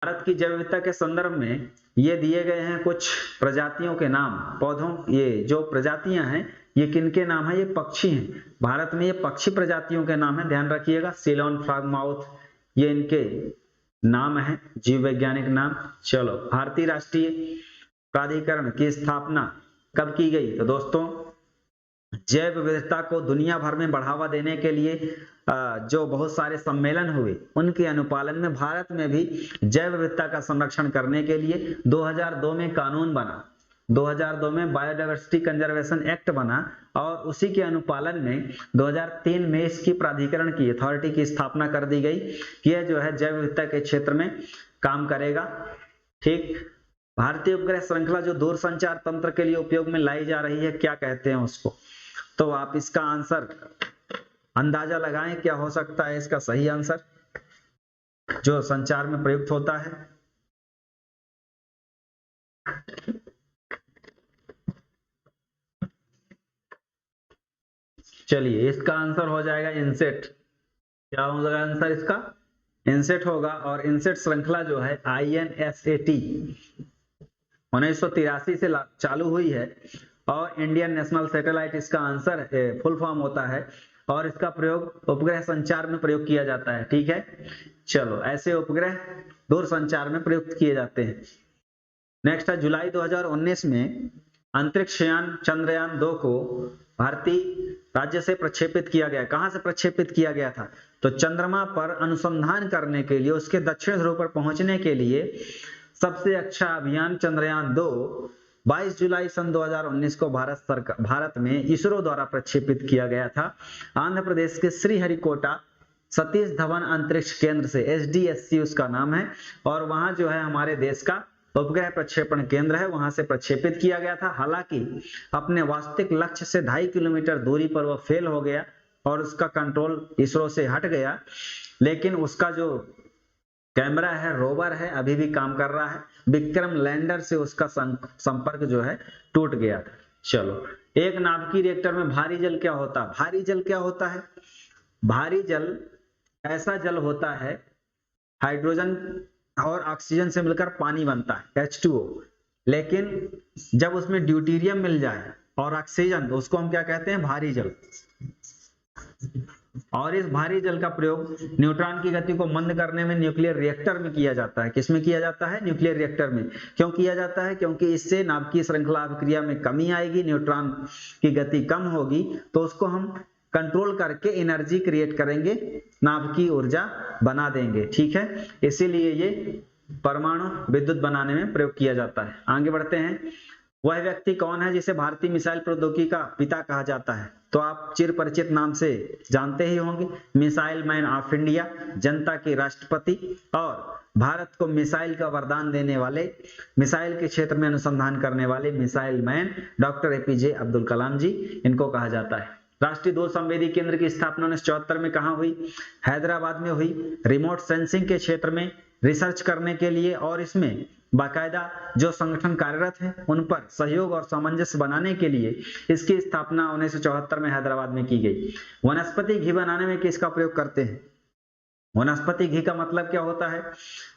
भारत की जैव विविधता के संदर्भ में ये दिए गए हैं कुछ प्रजातियों के नाम, पौधों, ये जो प्रजातियां हैं ये किनके नाम है? ये पक्षी हैं। भारत में ये पक्षी प्रजातियों के नाम है, ध्यान रखिएगा। सीलोन, फ्रॉगमाउथ, ये इनके नाम है, जीव वैज्ञानिक नाम। चलो, भारतीय राष्ट्रीय प्राधिकरण की स्थापना कब की गई? तो दोस्तों, जैव विविधता को दुनिया भर में बढ़ावा देने के लिए जो बहुत सारे सम्मेलन हुए उनके अनुपालन में भारत में भी जैव विविधता का संरक्षण करने के लिए 2002 में कानून बना। 2002 में बायोडायवर्सिटी कंजर्वेशन एक्ट बना और उसी के अनुपालन में 2003 में इसकी प्राधिकरण की, अथॉरिटी की स्थापना कर दी गई कि यह जो है जैव विविधता के क्षेत्र में काम करेगा। ठीक। भारतीय उपग्रह श्रृंखला जो दूरसंचार तंत्र के लिए उपयोग में लाई जा रही है, क्या कहते हैं उसको? तो आप इसका आंसर अंदाजा लगाएं, क्या हो सकता है इसका सही आंसर जो संचार में प्रयुक्त होता है? चलिए, इसका आंसर हो जाएगा इनसेट। क्या हो जाएगा आंसर इसका? इनसेट होगा। और इनसेट श्रृंखला जो है INSAT 1983 से चालू हुई है और इंडियन नेशनल सैटेलाइट इसका आंसर फुल फॉर्म होता है और इसका प्रयोग उपग्रह संचार में प्रयोग किया जाता है। ठीक है, चलो, ऐसे उपग्रह दूर संचार में प्रयुक्त किए जाते हैं। नेक्स्ट है, जुलाई 2019 में अंतरिक्ष यान चंद्रयान 2 को भारतीय राज्य से प्रक्षेपित किया गया। कहां से प्रक्षेपित किया गया था? तो चंद्रमा पर अनुसंधान करने के लिए, उसके दक्षिण ध्रुव पर पहुंचने के लिए सबसे अच्छा अभियान चंद्रयान 2 22 जुलाई सन 2019 को भारत में इसरो द्वारा प्रक्षेपित किया गया था। आंध्र प्रदेश के श्रीहरिकोटा सतीश धवन अंतरिक्ष केंद्र से, SDSC उसका नाम है, और वहां जो है हमारे देश का उपग्रह प्रक्षेपण केंद्र है, वहां से प्रक्षेपित किया गया था। हालांकि अपने वास्तविक लक्ष्य से 2.5 किलोमीटर दूरी पर वह फेल हो गया और उसका कंट्रोल इसरो से हट गया, लेकिन उसका जो कैमरा है, रोवर है, अभी भी काम कर रहा है। विक्रम लैंडर से उसका संपर्क जो है टूट गया। चलो, एक नाभिकीय रिएक्टर में भारी जल क्या होता है? भारी जल क्या होता है? भारी जल ऐसा जल होता है, हाइड्रोजन और ऑक्सीजन से मिलकर पानी बनता है, H2O, लेकिन जब उसमें ड्यूटेरियम मिल जाए और ऑक्सीजन, तो उसको हम क्या कहते हैं? भारी जल। और इस भारी जल का प्रयोग न्यूट्रॉन की गति को मंद करने में न्यूक्लियर रिएक्टर में किया जाता है। किसमें किया जाता है? न्यूक्लियर रिएक्टर में। क्यों किया जाता है? क्योंकि इससे नाभिकीय श्रृंखला अभिक्रिया में कमी आएगी, न्यूट्रॉन की गति कम होगी, तो उसको हम कंट्रोल करके एनर्जी क्रिएट करेंगे, नाभिकीय ऊर्जा बना देंगे। ठीक है, इसीलिए ये परमाणु विद्युत बनाने में प्रयोग किया जाता है। आगे बढ़ते हैं। वह व्यक्ति कौन है जिसे भारतीय मिसाइल प्रौद्योगिकी का पिता कहा जाता है? तो आप चिर परिचित नाम से जानते ही होंगे, मिसाइल मैन ऑफ इंडिया, जनता के राष्ट्रपति और भारत को मिसाइल का वरदान देने वाले, मिसाइल के क्षेत्र में अनुसंधान करने वाले missile man doctor APJ Abdul Kalam ji, इनको कहा जाता है। राष्ट्रीय दूर संवेदी केंद्र की स्थापना 1974 में कहां हुई? हैदराबाद में हुई। रिमोट सेंसिंग के क्षेत्र में रिसर्च करने के लिए और इसमें बाकायदा जो संगठन कार्यरत हैं उन पर सहयोग और सामंजस्य बनाने के लिए इसकी स्थापना 1974 में हैदराबाद में की गई। वनस्पति घी बनाने में किसका प्रयोग करते हैं? वनस्पति घी का मतलब क्या होता है?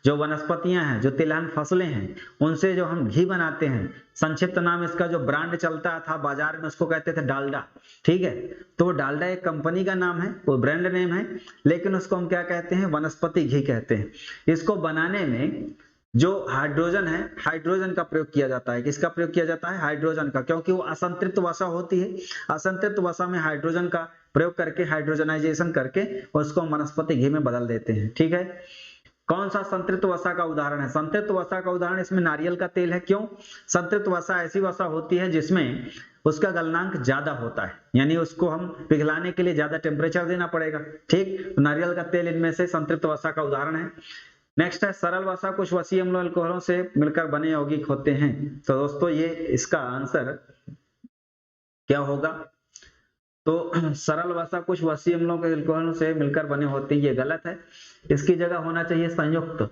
जो वनस्पतियां हैं, जो तिलहन फसलें हैं, उनसे जो हम घी बनाते हैं, संक्षिप्त नाम इसका जो ब्रांड चलता था बाजार में उसको कहते थे डालडा। ठीक है, तो डालडा एक कंपनी का नाम है, वो ब्रांड नेम है, लेकिन उसको हम क्या कहते हैं? वनस्पति घी कहते हैं। इसको बनाने में जो हाइड्रोजन है, हाइड्रोजन का प्रयोग किया जाता है। किसका प्रयोग किया जाता है? हाइड्रोजन का, क्योंकि वो असंतृप्त वसा होती है। असंतृप्त वसा में हाइड्रोजन का प्रयोग करके, हाइड्रोजनाइजेशन करके उसको वनस्पति घी में बदल देते हैं। ठीक है, कौन सा संतृप्त वसा का उदाहरण है? संतृप्त वसा का उदाहरण इसमें नारियल का तेल है। क्यों? संतृप्त वसा ऐसी वसा होती है जिसमें उसका गलनांक ज्यादा होता है, यानी उसको हम पिघलाने के लिए ज्यादा टेम्परेचर देना पड़ेगा। ठीक, नारियल का तेल इनमें से संतृप्त वसा का उदाहरण है। नेक्स्ट है, सरल वसा कुछ वसीय अम्लों अल्कोहलों से मिलकर बने यौगिक होते हैं। तो दोस्तों, ये इसका आंसर क्या होगा? तो सरल वसा कुछ वसीय अम्लों के अल्कोहलों से मिलकर बने होते हैं, ये गलत है। इसकी जगह होना चाहिए संयुक्त।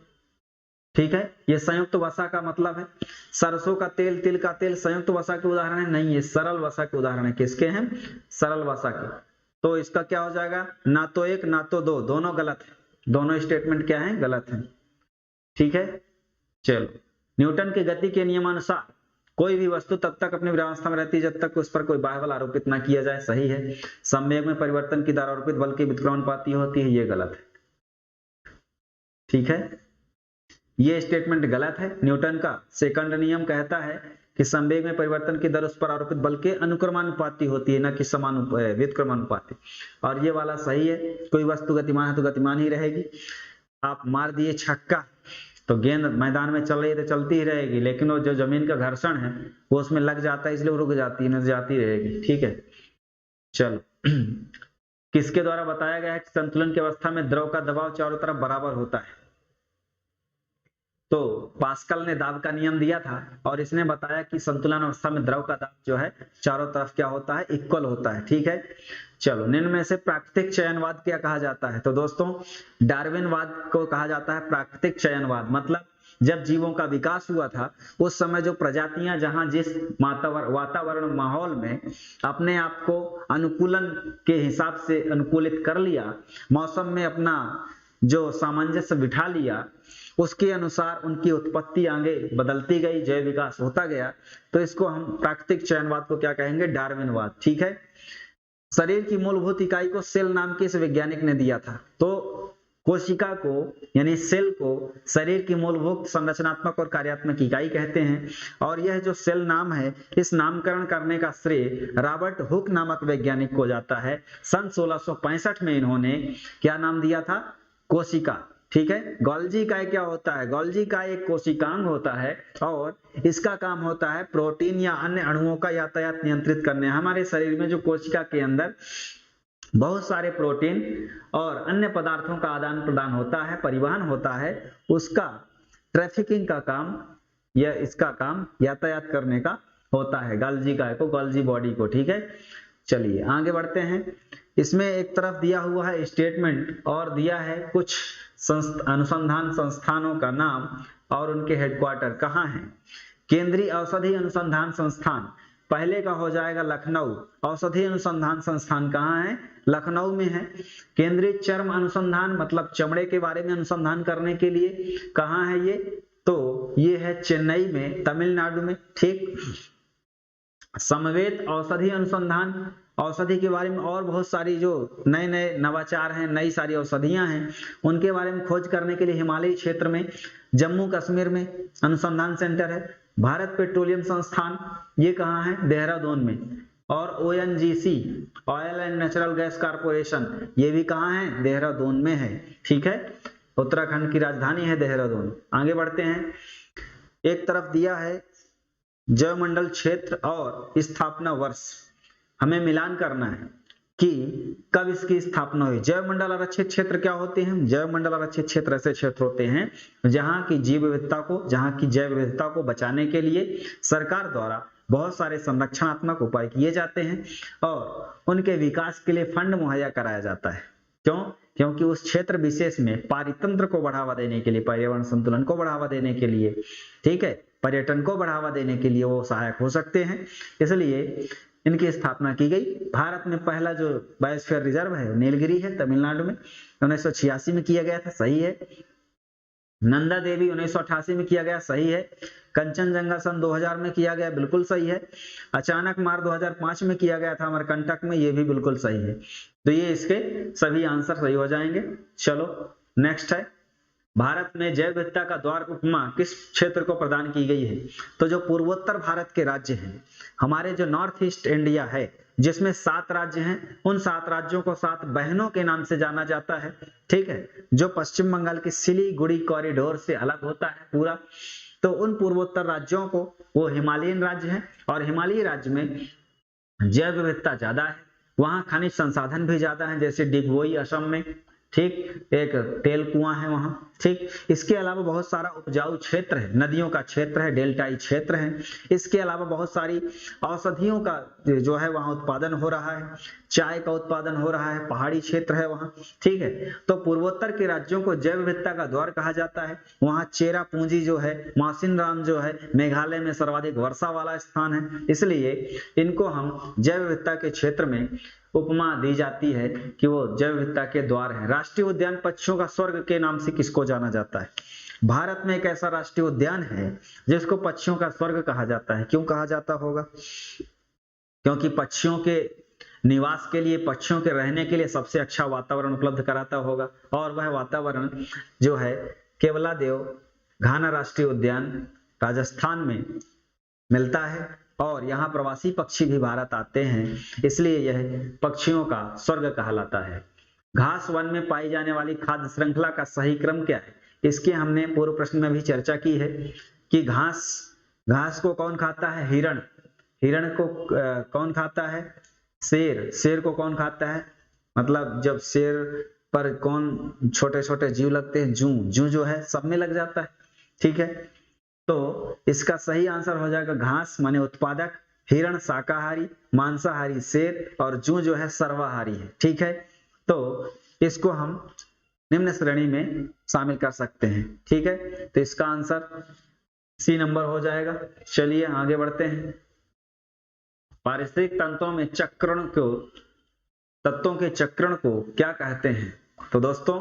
ठीक है, ये संयुक्त वसा का मतलब है सरसों का तेल, तिल का तेल संयुक्त वसा के उदाहरण है? नहीं, ये सरल वसा के उदाहरण है। किसके हैं? सरल वसा के। तो इसका क्या हो जाएगा? ना तो एक ना तो दो, दोनों गलत है। दोनों स्टेटमेंट क्या है? गलत है। ठीक है। चलो, न्यूटन के गति के नियमानुसार कोई भी वस्तु तब तक अपनी विरामावस्था में रहती है जब तक उस पर कोई बाह्य बल आरोपित ना किया जाए, सही है। संवेग में परिवर्तन की दर आरोपित बल के व्युत्क्रमानुपाती होती है, ये गलत है, ठीक है, ये स्टेटमेंट गलत है। न्यूटन का सेकंड नियम कहता है कि संवेग में परिवर्तन की दर उस पर आरोपित बल के अनुक्रमानुपाती होती है, न कि व्युत्क्रमानुपाती, और ये वाला सही है। कोई वस्तु गतिमान है तो गतिमान ही रहेगी। आप मार दिए छक्का तो गेंद मैदान में चल रही है तो चलती ही रहेगी, लेकिन वो जो जमीन का घर्षण है वो उसमें लग जाता है, इसलिए वो रुक जाती है, न जाती रहेगी, ठीक है। चलो, किसके द्वारा बताया गया है कि संतुलन की अवस्था में द्रव का दबाव चारों तरफ बराबर होता है? तो पास्कल ने दाब का नियम दिया था और इसने बताया कि संतुलन अवस्था में द्रव का दाब जो है चारों तरफ क्या होता है, इक्वल होता है, ठीक है। चलो, निम्न में से प्राकृतिक चयनवाद क्या कहा जाता है? तो दोस्तों, डार्विनवाद को कहा जाता है प्राकृतिक चयनवाद। मतलब जब जीवों का विकास हुआ था उस समय जो प्रजातियां जहां जिस वातावरण माहौल में अपने आप को अनुकूलन के हिसाब से अनुकूलित कर लिया, मौसम में अपना जो सामंजस्य बिठा लिया, उसके अनुसार उनकी उत्पत्ति आगे बदलती गई, जैव विकास होता गया, तो इसको हम प्राकृतिक चयनवाद को क्या कहेंगे? डार्विनवाद, ठीक है। शरीर की मूलभूत इकाई को सेल नाम के इस वैज्ञानिक ने दिया था। तो कोशिका को यानी सेल को शरीर की मूलभूत संरचनात्मक और कार्यात्मक इकाई कहते हैं, और यह जो सेल नाम है, इस नामकरण करने का श्रेय रॉबर्ट हुक नामक वैज्ञानिक को जाता है। सन 1665 में इन्होंने क्या नाम दिया था? कोशिका, ठीक है। गोल्जी काय क्या होता है? गोल्जी काय एक कोशिकांग होता है और इसका काम होता है प्रोटीन या अन्य अणुओं का यातायात नियंत्रित करने। हमारे शरीर में जो कोशिका के अंदर बहुत सारे प्रोटीन और अन्य पदार्थों का आदान प्रदान होता है, परिवहन होता है, उसका ट्रैफिकिंग का काम या इसका काम यातायात करने का होता है गोल्जी काय को, गोल्जी बॉडी को, ठीक है। चलिए आगे बढ़ते हैं। इसमें एक तरफ दिया हुआ है स्टेटमेंट और दिया है कुछ अनुसंधान संस्थानों का नाम और उनके हेडक्वार्टर कहाँ हैं। केंद्रीय औषधि अनुसंधान संस्थान पहले का हो जाएगा लखनऊ। औषधि अनुसंधान संस्थान कहाँ है? लखनऊ में है। केंद्रीय चर्म अनुसंधान मतलब चमड़े के बारे में अनुसंधान करने के लिए कहाँ है ये? तो ये है चेन्नई में, तमिलनाडु में, ठीक। समवेत औषधि अनुसंधान, औषधि के बारे में और बहुत सारी जो नए नए नवाचार हैं, नई सारी औषधियां हैं, उनके बारे में खोज करने के लिए हिमालयी क्षेत्र में जम्मू कश्मीर में अनुसंधान सेंटर है। भारत पेट्रोलियम संस्थान ये कहाँ है? देहरादून में। और ONGC oil and natural gas corporation ये भी कहाँ है? देहरादून में है, ठीक है। उत्तराखंड की राजधानी है देहरादून। आगे बढ़ते हैं। एक तरफ दिया है जैवमंडल क्षेत्र और स्थापना वर्ष, हमें मिलान करना है कि कब इसकी स्थापना हुई। जैवमंडल आरक्षित क्षेत्र क्या होते हैं? जैवमंडल आरक्षित क्षेत्र ऐसे क्षेत्र होते हैं जहां की जीव विविधता को, जहां की जैव विविधता को बचाने के लिए सरकार द्वारा बहुत सारे संरक्षणात्मक उपाय किए जाते हैं और उनके विकास के लिए फंड मुहैया कराया जाता है। क्यों? क्योंकि उस क्षेत्र विशेष में पारितंत्र को बढ़ावा देने के लिए, पर्यावरण संतुलन को बढ़ावा देने के लिए, ठीक है, पर्यटन को बढ़ावा देने के लिए वो सहायक हो सकते हैं, इसलिए इनकी स्थापना की गई। भारत में पहला जो बायोस्फीयर रिजर्व है नीलगिरी है, तमिलनाडु में, 1986 में किया गया था, सही है। नंदा देवी 1988 में किया गया, सही है। कंचनजंगा सन 2000 में किया गया, बिल्कुल सही है। अचानक मार 2005 में किया गया था अमरकंटक में, ये भी बिल्कुल सही है। तो ये इसके सभी आंसर सही हो जाएंगे। चलो नेक्स्ट है, भारत में जैव विविधता का द्वार उपमा किस क्षेत्र को प्रदान की गई है? तो जो पूर्वोत्तर भारत के राज्य हैं, हमारे जो नॉर्थ ईस्ट इंडिया है जिसमें 7 राज्य हैं, उन 7 राज्यों को 7 बहनों के नाम से जाना जाता है, ठीक है। जो पश्चिम बंगाल के सिलीगुड़ी कॉरिडोर से अलग होता है पूरा, तो उन पूर्वोत्तर राज्यों को वो हिमालयन राज्य हैं और हिमालयी राज्य में जैव विविधता ज्यादा है, वहां खनिज संसाधन भी ज्यादा है, जैसे डिगबोई असम में, ठीक, एक तेल कुआं है वहां, ठीक। इसके अलावा बहुत सारा उपजाऊ क्षेत्र है, नदियों का क्षेत्र है, डेल्टाई क्षेत्र है। इसके अलावा बहुत सारी औषधियों का जो है वहां उत्पादन हो रहा है, चाय का उत्पादन हो रहा है, पहाड़ी क्षेत्र है वहां, ठीक है। तो पूर्वोत्तर के राज्यों को जैव विविधता का द्वार कहा जाता है। वहां चेरापूंजी जो है, मासिनराम जो है, मेघालय में सर्वाधिक वर्षा वाला स्थान है, इसलिए इनको हम जैव विविधता के क्षेत्र में उपमा दी जाती है कि वो जैव विविधता के द्वार हैं। राष्ट्रीय उद्यान पक्षियों का स्वर्ग के नाम से किसको जाना जाता है? भारत में एक ऐसा राष्ट्रीय उद्यान है जिसको पक्षियों का स्वर्ग कहा जाता है। क्यों कहा जाता होगा? क्योंकि पक्षियों के निवास के लिए, पक्षियों के रहने के लिए सबसे अच्छा वातावरण उपलब्ध कराता होगा, और वह वातावरण जो है केवलादेव घाना राष्ट्रीय उद्यान राजस्थान में मिलता है, और यहाँ प्रवासी पक्षी भी भारत आते हैं, इसलिए यह पक्षियों का स्वर्ग कहलाता है। घास वन में पाई जाने वाली खाद्य श्रृंखला का सही क्रम क्या है? इसके हमने पूर्व प्रश्न में भी चर्चा की है कि घास को कौन खाता है? हिरण। हिरण को कौन खाता है? शेर को कौन खाता है? मतलब जब शेर पर कौन छोटे छोटे जीव लगते हैं? जू जो है सब में लग जाता है, ठीक है। तो इसका सही आंसर हो जाएगा घास माने उत्पादक, हिरण शाकाहारी, मांसाहारी शेर, और जू जो है सर्वाहारी है, ठीक है। तो इसको हम निम्न श्रेणी में शामिल कर सकते हैं, ठीक है। तो इसका आंसर सी नंबर हो जाएगा। चलिए आगे बढ़ते हैं। पारिस्थितिक तंत्रों में तत्वों के चक्रण को क्या कहते हैं? तो दोस्तों,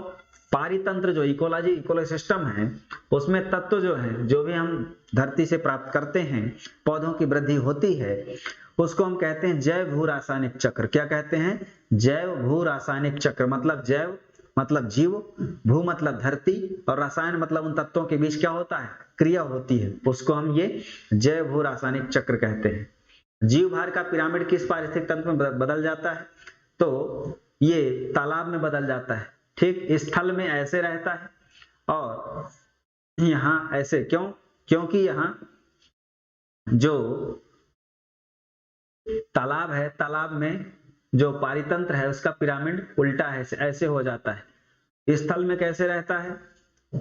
पारितंत्र जो इकोसिस्टम है, उसमें तत्व जो है, जो भी हम धरती से प्राप्त करते हैं, पौधों की वृद्धि होती है, उसको हम कहते हैं जैव भू रासायनिक चक्र। क्या कहते हैं? जैव भू रासायनिक चक्र। मतलब जैव मतलब जीव, भू मतलब धरती, और रसायन मतलब उन तत्वों के बीच क्या होता है? क्रिया होती है, उसको हम ये जैव भू रासायनिक चक्र कहते हैं। जीव भार का पिरामिड किस पारिस्थितिक तंत्र में बदल जाता है? तो ये तालाब में बदल जाता है, ठीक। स्थल में ऐसे रहता है और यहाँ ऐसे। क्यों? क्योंकि यहाँ जो तालाब है, तालाब में जो पारितंत्र है उसका पिरामिड उल्टा है, ऐसे हो जाता है। स्थल में कैसे रहता है?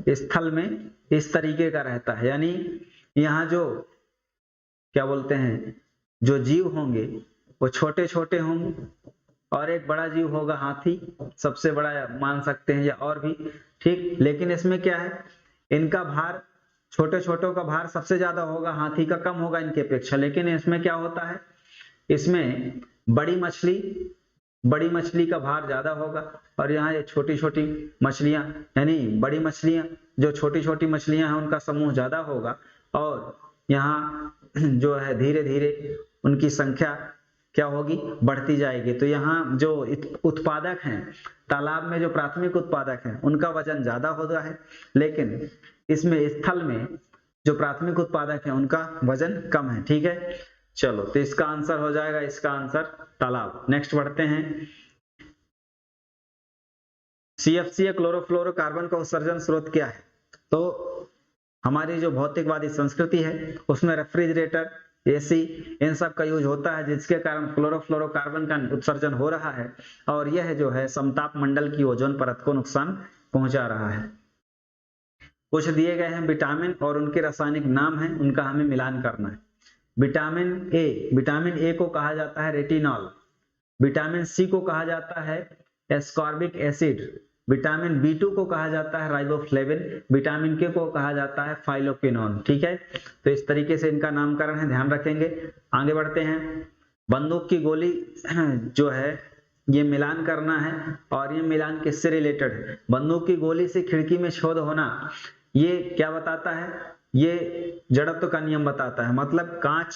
स्थल में इस तरीके का रहता है, यानी यहाँ जो क्या बोलते हैं, जो जीव होंगे वो छोटे छोटे होंगे, और एक बड़ा जीव होगा हाथी, सबसे बड़ा मान सकते हैं, या और भी, ठीक। लेकिन इसमें क्या है, इनका भार, छोटे छोटों का भार सबसे ज्यादा होगा, हाथी का कम होगा इनके अपेक्षा। लेकिन इसमें क्या होता है, इसमें बड़ी मछली का भार ज्यादा होगा, और यहाँ ये छोटी छोटी मछलियां, यानी बड़ी मछलियां, जो छोटी छोटी मछलियां हैं उनका समूह ज्यादा होगा, और यहाँ जो है धीरे धीरे उनकी संख्या क्या होगी? बढ़ती जाएगी। तो यहाँ जो उत्पादक हैं, तालाब में जो प्राथमिक उत्पादक हैं, उनका वजन ज्यादा होता है, लेकिन इसमें स्थल में जो प्राथमिक उत्पादक हैं उनका वजन कम है, ठीक है। चलो, तो इसका आंसर हो जाएगा, इसका आंसर तालाब। नेक्स्ट बढ़ते हैं। CFC या क्लोरोफ्लोरोकार्बन का उत्सर्जन स्रोत क्या है? तो हमारी जो भौतिकवादी संस्कृति है उसमें रेफ्रिजरेटर, AC इन सब का यूज होता है, जिसके कारण क्लोरोफ्लोरोकार्बन का उत्सर्जन हो रहा है, और यह जो है समताप मंडल की ओजोन परत को नुकसान पहुंचा रहा है। कुछ दिए गए हैं विटामिन और उनके रासायनिक नाम हैं, उनका हमें मिलान करना है। विटामिन ए को कहा जाता है रेटिनॉल, विटामिन C को कहा जाता है एस्कॉर्बिक एसिड, विटामिन B2 को कहा जाता है राइबोफ्लेविन, विटामिन K को कहा जाता है फाइलोक्विनोन, ठीक है। तो इस तरीके से इनका नामकरण है, ध्यान रखेंगे। आगे बढ़ते हैं। बंदूक की गोली जो है ये मिलान करना है, और ये मिलान किससे रिलेटेड है? बंदूक की गोली से खिड़की में शोध होना, ये क्या बताता है? ये जड़त्व का नियम बताता है। मतलब कांच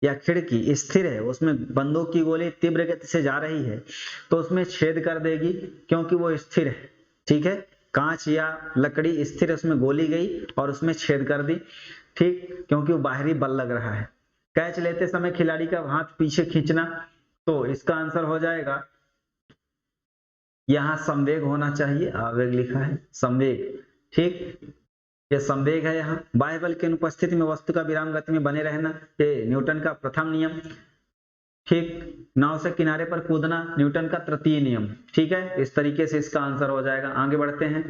या खिड़की स्थिर है, उसमें बंदूक की गोली तीव्र गति से जा रही है तो उसमें छेद कर देगी, क्योंकि वो स्थिर है, ठीक है। कांच या लकड़ी स्थिर है, उसमें गोली गई और उसमें छेद कर दी, ठीक, क्योंकि वो बाहरी बल लग रहा है। कैच लेते समय खिलाड़ी का हाथ पीछे खींचना, तो इसका आंसर हो जाएगा, यहां संवेग होना चाहिए, आवेग लिखा है, संवेग, ठीक, ये संवेग है। यहाँ बाह्य बल की अनुपस्थिति में वस्तु का विराम गति में बने रहना, ये न्यूटन का प्रथम नियम, ठीक। नाव से किनारे पर कूदना न्यूटन का तृतीय नियम, ठीक है। इस तरीके से इसका आंसर हो जाएगा। आगे बढ़ते हैं।